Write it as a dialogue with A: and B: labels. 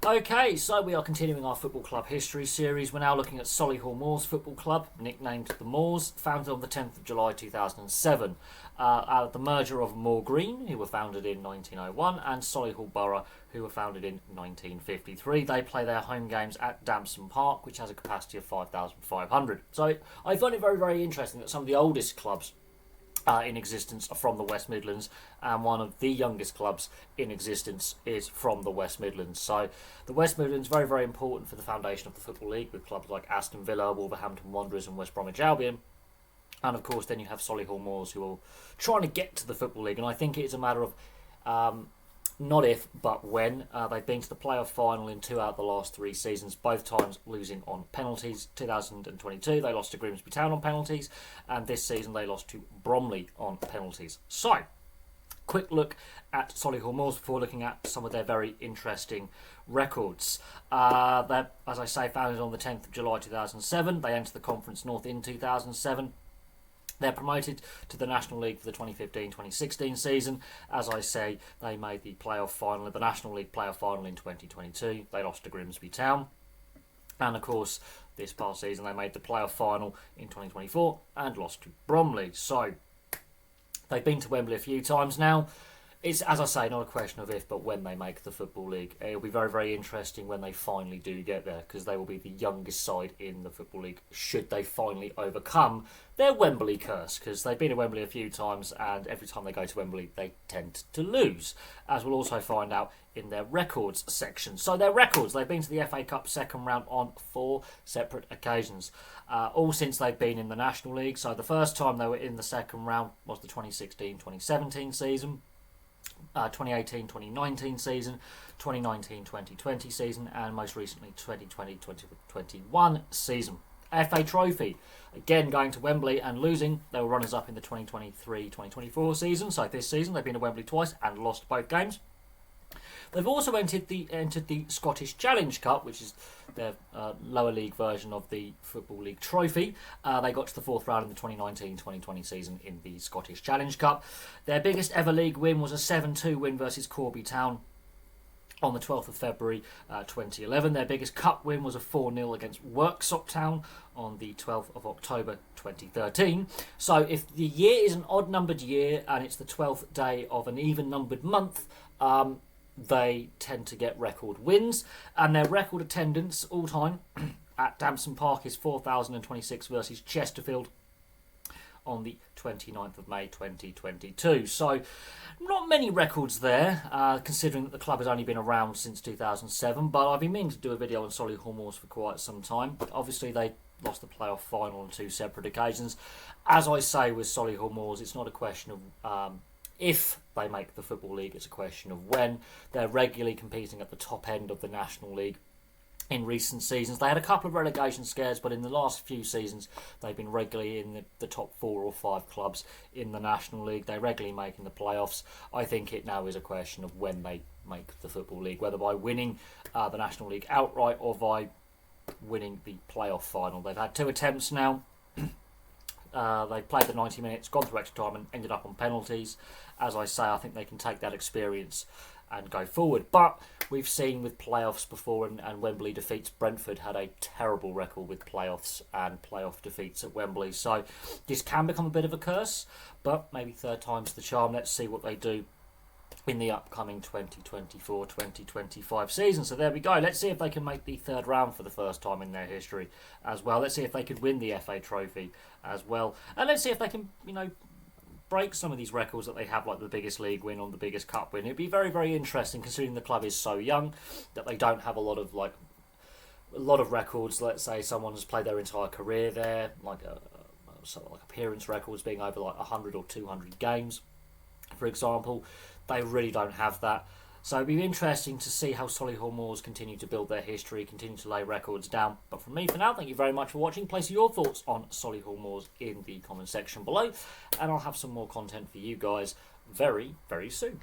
A: Okay, so we are continuing our football club history series. We're now looking at Solihull Moors Football Club, nicknamed the Moors, founded on the 10th of July 2007. Out of the merger of Moor Green, who were founded in 1901, and Solihull Borough, who were founded in 1953. They play their home games at Damson Park, which has a capacity of 5,500. So I find it very, very interesting that some of the oldest clubs in existence are from the West Midlands, and one of the youngest clubs in existence is from the West Midlands. So the West Midlands very, very important for the foundation of the Football League, with clubs like Aston Villa, Wolverhampton Wanderers and West Bromwich Albion. And of course then you have Solihull Moors, who are trying to get to the Football League, and I think it's a matter of not if, but when. They've been to the playoff final in 2 out of the last 3 seasons, both times losing on penalties. 2022, they lost to Grimsby Town on penalties, and this season they lost to Bromley on penalties. So, quick look at Solihull Moors before looking at some of their very interesting records. They're, as I say, founded on the 10th of July 2007. They entered the Conference North in 2007. They're promoted to the National League for the 2015-2016 season. As I say, they made the playoff final, the National League playoff final in 2022. They lost to Grimsby Town. And of course, this past season they made the playoff final in 2024 and lost to Bromley. So, they've been to Wembley a few times now. It's, as I say, not a question of if, but when they make the Football League. It'll be very, very interesting when they finally do get there, because they will be the youngest side in the Football League, should they finally overcome their Wembley curse, because they've been to Wembley a few times, and every time they go to Wembley, they tend to lose, as we'll also find out in their records section. So their records, they've been to the FA Cup second round on 4 separate occasions, all since they've been in the National League. So the first time they were in the second round was the 2016-2017 season. 2018-2019 season, 2019-2020 season, and most recently 2020-2021 season. FA Trophy, again going to Wembley and losing. They were runners-up in the 2023-2024 season, so this season they've been to Wembley twice and lost both games. They've also entered the Scottish Challenge Cup, which is their lower league version of the Football League trophy. They got to the 4th round in the 2019-2020 season in the Scottish Challenge Cup. Their biggest ever league win was a 7-2 win versus Corby Town on the 12th of February 2011. Their biggest cup win was a 4-0 against Worksop Town on the 12th of October 2013. So if the year is an odd-numbered year and it's the 12th day of an even-numbered month, they tend to get record wins, and their record attendance all time at Damson Park is 4,026 versus Chesterfield on the 29th of May 2022. So not many records there, considering that the club has only been around since 2007, but I've been meaning to do a video on Solihull Moors for quite some time. Obviously they lost the playoff final on 2 separate occasions. As I say with Solihull Moors, it's not a question of if they make the Football League, it's a question of when. They're regularly competing at the top end of the National League in recent seasons. They had a couple of relegation scares, but in the last few seasons they've been regularly in the top 4 or 5 clubs in the National League. They're regularly making the playoffs. I think it now is a question of when they make the Football League, whether by winning the National League outright or by winning the playoff final. They've had 2 attempts now. They've played the 90 minutes, gone through extra time and ended up on penalties. As I say, I think they can take that experience and go forward. But we've seen with playoffs before, and Wembley defeats. Brentford had a terrible record with playoffs and playoff defeats at Wembley. So this can become a bit of a curse, but maybe 3rd time's the charm. Let's see what they do in the upcoming 2024-2025 season. So there we go. Let's see if they can make the 3rd round for the first time in their history as well. Let's see if they could win the FA Trophy as well. And let's see if they can, break some of these records that they have, like the biggest league win or the biggest cup win. It'd be very, very interesting, considering the club is so young, that they don't have a lot of records. Let's say someone has played their entire career there, like appearance records being over 100 or 200 games, for example. They really don't have that. So it'd be interesting to see how Solihull Moors continue to build their history, continue to lay records down. But from me for now, thank you very much for watching. Place your thoughts on Solihull Moors in the comment section below, and I'll have some more content for you guys very, very soon.